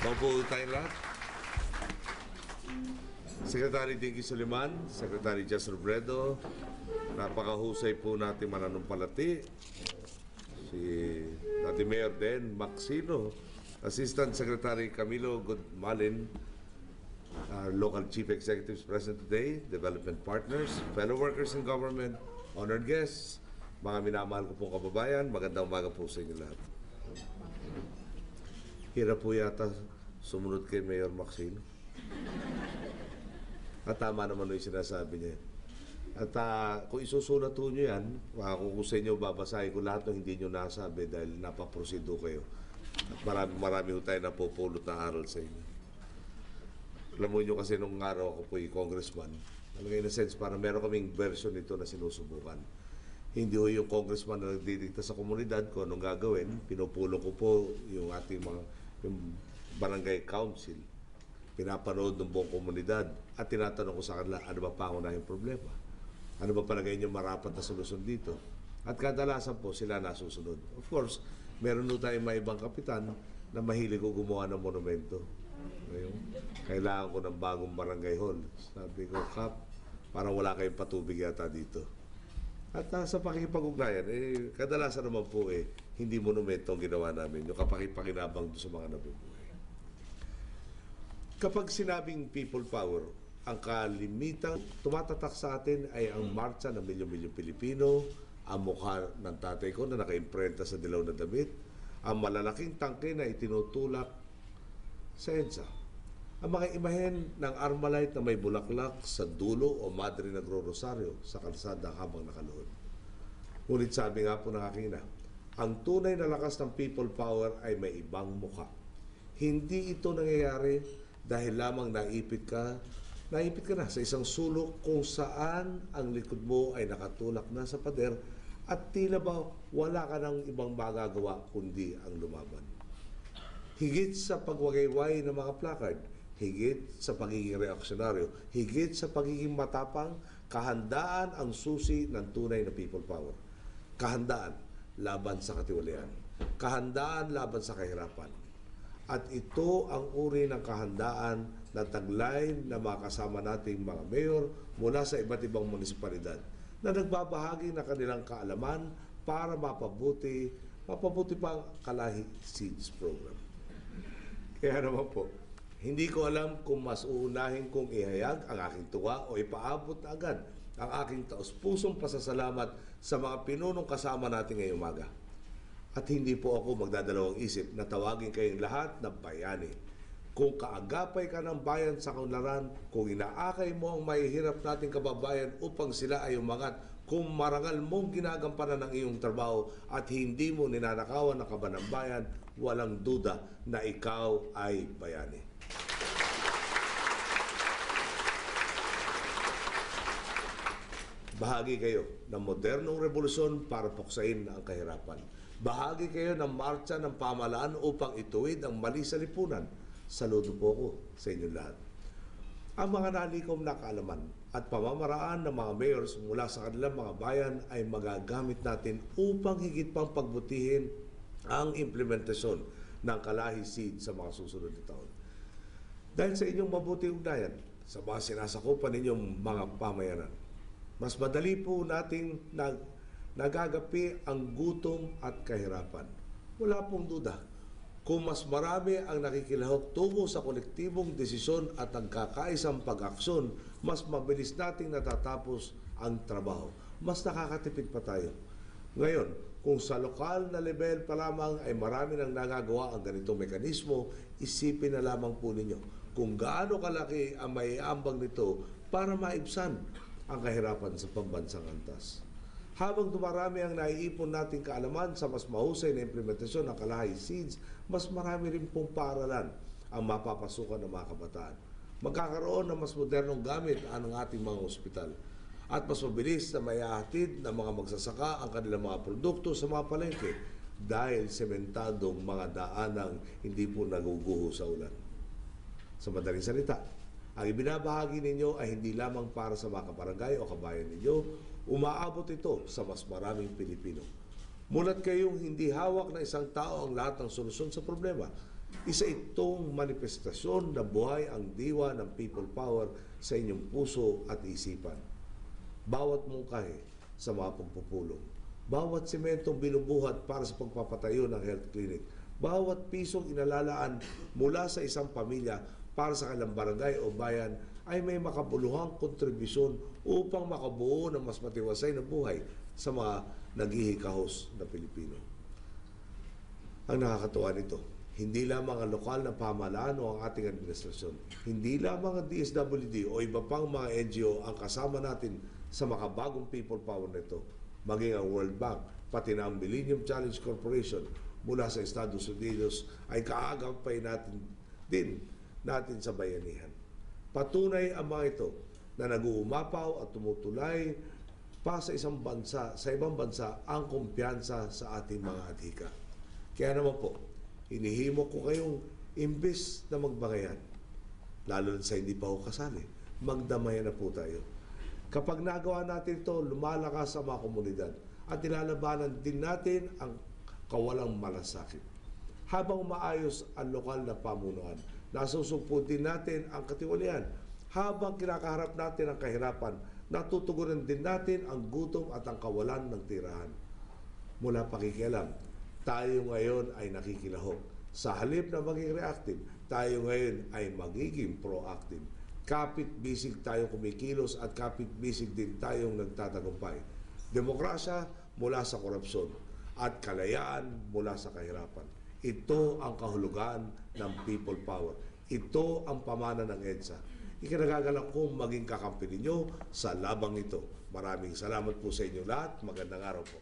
Maupo tayong lahat. Secretary Dinky Soliman, Secretary Jess Robredo, napakahusay po natin mananumpalati. Si Dati Mayor din, Maxino, Assistant Secretary Camilo Goodmalin, our local Chief Executives present today, development partners, fellow workers in government, honored guests, mga minamahal ko pong kababayan, magandang umaga po sa inyo lahat. Hirap po yata sumunod kay Mayor Maxino. At tama naman yung sinasabi niya. At kung isusulat po nyo yan, kung sa inyo babasahin ko lahat ng hindi nyo nasabi dahil napaprosido kayo. At marami po tayo napupulot na aral sa inyo. Alam mo nyo kasi nung araw ako po yung congressman, talaga in a sense, parang meron kaming version nito na sinusubukan. Hindi po yung congressman na nagdidikta sa komunidad ko anong gagawin, pinupulo ko po yung ating mga yung barangay council, pinapanood ng buong komunidad at tinatanong ko sa kanila, ano ba pangunahing problema? Ano ba palagay niyo marapat na solusyon dito? At kadalasan po sila nasusunod. Of course, meron po tayong mga ibang kapitan na mahilig ko gumawa ng monumento. Ngayon, kailangan ko ng bagong barangay hall. Sabi ko, Kap, parang wala kayong patubig yata dito. At sa pakikipag-ugnayan, kadalasan naman po hindi monumento ang ginawa namin, yung kapakipakinabang doon sa mga nabubuhay. Kapag sinabing people power, ang kalimitang tumatatak sa atin ay ang marcha ng milyon-milyong Pilipino, ang mukha ng tatay ko na nakaimprenta sa dilaw na damit, ang malalaking tangke na itinutulak sa EDSA, ang mga imahen ng Armalite na may bulaklak sa dulo o madre nagro-rosaryo sa kalsada habang nakaluhod. Ngunit sabi nga po ng aking ina, ang tunay na lakas ng people power ay may ibang mukha. Hindi ito nangyayari dahil lamang naipit ka na sa isang sulok kung saan ang likod mo ay nakatulak na sa pader at tila ba wala ka ng ibang magagawa kundi ang lumaban. Higit sa pagwagayway ng mga placard, higit sa pagiging reaksyonaryo, higit sa pagiging matapang, kahandaan ang susi ng tunay na people power. Kahandaan laban sa katiwalian. Kahandaan laban sa kahirapan. At ito ang uri ng kahandaan na taglay na mga kasama nating mga mayor mula sa iba't ibang munisipalidad na nagbabahagi ng kanilang kaalaman para mapabuti pa ang Kalahi Seeds Program. Kaya naman po, hindi ko alam kung mas uunahin kong ihayag ang aking tuwa o ipaabot na agad ang aking taos-pusong pasasalamat sa mga pinunong kasama natin ngayong umaga. At hindi po ako magdadalawang isip na tawagin kayong lahat na bayani. Kung kaagapay ka ng bayan sa kaunlaran, kung inaakay mo ang mahihirap nating kababayan upang sila ay umangat, kung marangal mong ginagampanan ng iyong trabaho at hindi mo ninanakawan ang kaban ng bayan, walang duda na ikaw ay bayani. Bahagi kayo ng modernong revolusyon para puksain ang kahirapan. Bahagi kayo ng marcha ng pamahalaan upang ituwid ang mali sa lipunan. Saludo po ako sa inyo lahat. Ang mga nalikom na kaalaman at pamamaraan ng mga mayors mula sa kanilang mga bayan ay magagamit natin upang higit pang pagbutihin ang implementasyon ng Kalahi Seed sa mga susunod na taon. Dahil sa inyong mabuti ugnayan sa mga sinasakupan ninyong mga pamayanan, mas madali po nating nagagapi ang gutom at kahirapan. Wala pong duda, kung mas marami ang nakikilahok tungo sa kolektibong desisyon at ang kakaisang pag-aksyon, mas mabilis nating natatapos ang trabaho. Mas nakakatipid pa tayo. Ngayon, kung sa lokal na level pa lamang ay marami nang nagagawa ang ganitong mekanismo, isipin na lamang po ninyo kung gaano kalaki ang maiambag nito para maibsan ang kahirapan sa pambansang antas. Habang dumarami ang naiipon nating kaalaman sa mas mahusay na implementasyon ng Kalahi Seeds, mas marami rin pong paaralan ang mapapasukan ng mga kabataan. Magkakaroon ng mas modernong gamit ang ating mga ospital at mas mabilis na maihahatid ng mga magsasaka ang kanilang mga produkto sa mga palengke dahil sementadong mga daanang hindi po naguguho sa ulan. Sa madaling salita, ang ibinabahagi ninyo ay hindi lamang para sa mga kabarangay o kabayan ninyo, umaabot ito sa mas maraming Pilipino. Mulat kayong hindi hawak na isang tao ang lahat ng solusyon sa problema. Isa itong manifestasyon na buhay ang diwa ng people power sa inyong puso at isipan. Bawat mungkahi sa mga pagpupulong, bawat sementong binubuhat para sa pagpapatayo ng health clinic, bawat pisong inalalaan mula sa isang pamilya para sa kanilang barangay o bayan ay may makabuluhang kontribusyon upang makabuo ng mas matiwasay na buhay sa mga naghihikahos na Pilipino. Ang nakakatuwa nito, hindi lamang ang lokal na pamahalaan o ang ating administrasyon, hindi lamang ang DSWD o iba pang mga NGO ang kasama natin sa makabagong people power nito, maging ang World Bank, pati na ang Millennium Challenge Corporation mula sa Estados Unidos ay kaagampay natin sa bayanihan. Patunay ang mga ito na nag-uumapaw at tumutulay pa sa ibang bansa ang kumpiyansa sa ating mga adhika. Kaya naman po, hinihimo ko kayong imbes na magbangayan, lalo na sa hindi pa ho kasali, magdamayan na po tayo. Kapag nagawa natin ito, lumalakas ang mga komunidad at nilalabanan din natin ang kawalang malasakit. Habang maayos ang lokal na pamunuan, nasusugpo din natin ang katiwalian. Habang kinakaharap natin ang kahirapan, natutugunan din natin ang gutom at ang kawalan ng tirahan. Mula pakikialam, tayo ngayon ay nakikilahok. Sa halip na maging reactive, tayo ngayon ay magiging proactive. Kapit-bisig tayong kumikilos at kapit-bisig din tayong nagtatagumpay. Demokrasya mula sa korupsyon at kalayaan mula sa kahirapan. Ito ang kahulugan ng people power. Ito ang pamana ng EDSA. Ikinagagalak kong maging kakampi ninyo sa labang ito. Maraming salamat po sa inyo lahat. Magandang araw po.